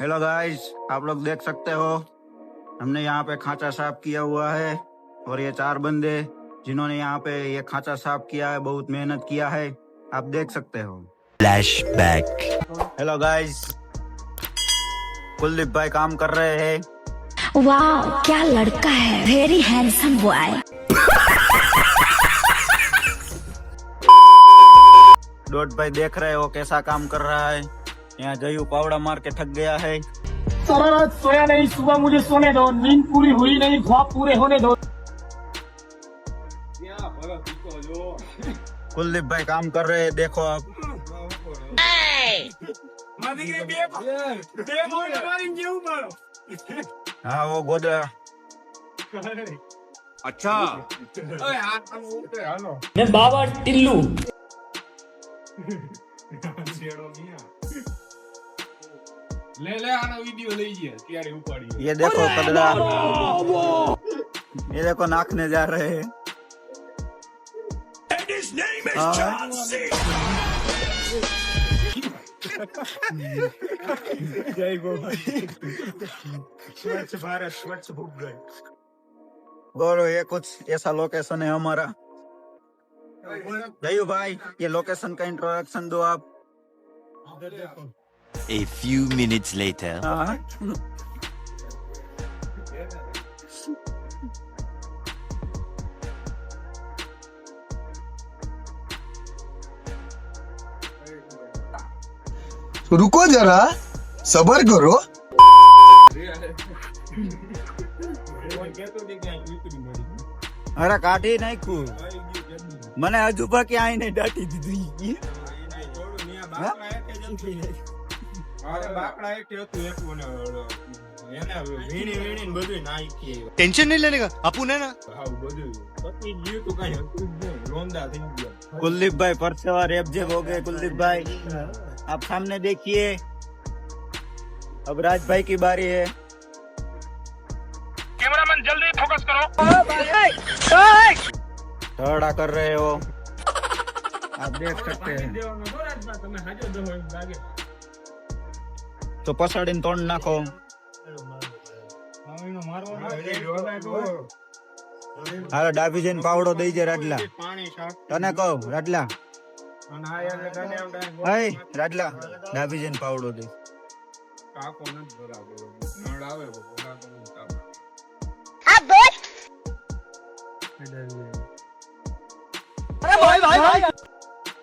Hello guys, आप लोग देख सकते हो हमने यहाँ पे खांचा साफ किया हुआ है और ये 4 बंदे जिन्होंने यहाँ पे ये खांचा साफ किया है, बहुत मेहनत किया है, आप देख सकते हो। फ्लैशबैक। हेलो गाइस, कुलदीप भाई काम कर रहे हैं। वाह क्या लड़का है, वेरी हैंडसम बॉय। डॉट भाई देख रहे हो कैसा काम कर रहा है। यहाँ जयू पावड़ा मार के थक गया है। सारा रात सोया नहीं, सुबह मुझे सोने दो, नींद पूरी हुई नहीं, ख्वाब पूरे होने दो। कुलदीप भाई काम कर रहे हैं, देखो आप। हाँ वो गोदा। अच्छा मैं बाबा टिल्लू। ले आना वीडियो लीजिए ત્યારે ઉપાડી। ये देखो कदरा, ये देखो नाखने जा रहे हैं। जय बाबा। स्वच्छ भारत स्वच्छ भूख। गौरव ये कुछ ऐसा लोकेशन है हमारा। जयू भाई ये लोकेशन का इंट्रोडक्शन दो आप। A few minutes later. रुको जरा, सबर करो। अरे काटी नाखू મને હજુ બાકી આઈને દાટી દીધી। टेंशन नहीं लेने का अपन है ना। कुलदीप भाई परसेवा रेबजेब हो गए। कुलदीप भाई आप सामने देखिए, अब राज भाई की बारी है। कैमरामैन जल्दी फोकस करो। ठहरा कर रहे हो, आप देख सकते हैं। तो पसाड़ीने तोड़ नाखो। હાલો ડાબી જઈને પાવડો દઈ દે રાડલા, તને કહું રાડલા, હે રાડલા ડાબી જઈને પાવડો દે।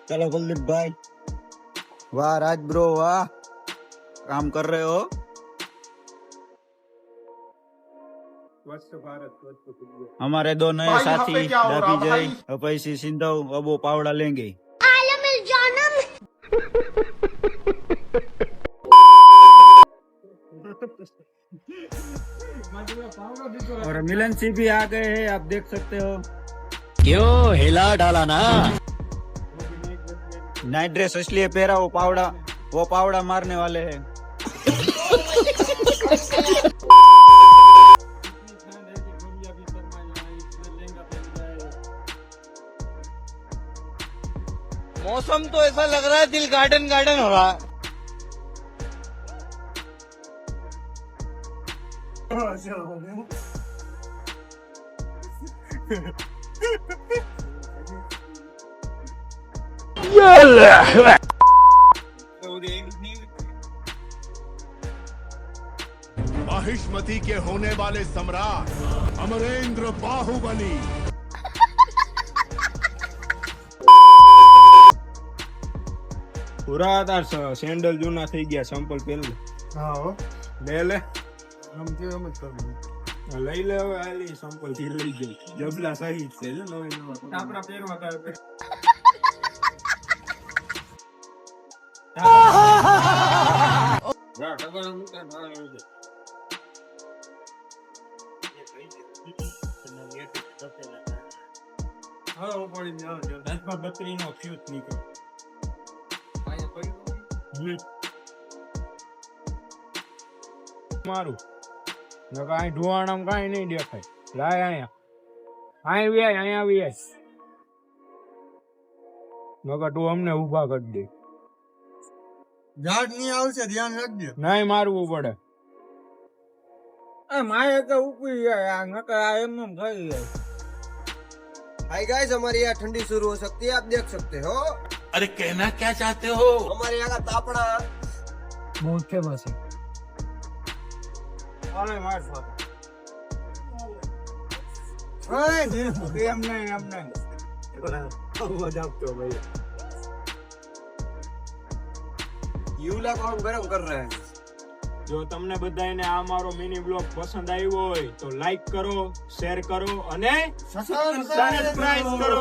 चलो कुलदीप भाई, वाह राज ब्रो वाह, काम कर रहे हो। हमारे दो नए साथी डाबी जय अपैसी सिंधु अब वो पावड़ा लेंगे। और मिलन सिंह भी आ गए हैं, आप देख सकते हो। क्यों हिला डाला ना। नाइट ड्रेस इसलिए पहरा, वो पावड़ा मारने वाले हैं। मौसम तो ऐसा लग रहा है दिल गार्डन गार्डन हो रहा है। महिष्मति के होने वाले सम्राट अमरेंद्र बाहुबली। પૂરા તાર સેન્ડલ જૂના થઈ ગયા, સંપલ પહેરવું। લે લઈ લે હવે, આલી સંપલ થી લઈ ગઈ જબલા સહિત છે જો નવા આપડા પહેરવા તાર જા ટગર મુકા ના આવે હા પડી જાવ જો 10 નો ફ્યુઝ નીકળ્યો મારું કાંઈ ધુવાણામ કાંઈ નહીં દેખાય। લાય અહીંયા આવી મગર તું અમને ઉભા કરી દે। ઝાડ નહીં આવશે ધ્યાન રાખજો. નહીં મારવું પડે. મારે તો ઉપડી જાય આ નકર આ એમ થઈ જાય. हाय गाइस, हमारे यहाँ ठंडी शुरू हो सकती है, आप देख सकते हो. अरे कहना क्या चाहते हो? हमारे यहाँ का तापड़ा બહુ ફેમસ છે. અરે માર એમ નહીં. यूला को हम गर्म कर रहे हैं. જો તમને બધાને આ મારો મિની બ્લોગ પસંદ આવ્યો હોય તો લાઈક કરો, શેર કરો અને સબસ્ક્રાઇબ કરો.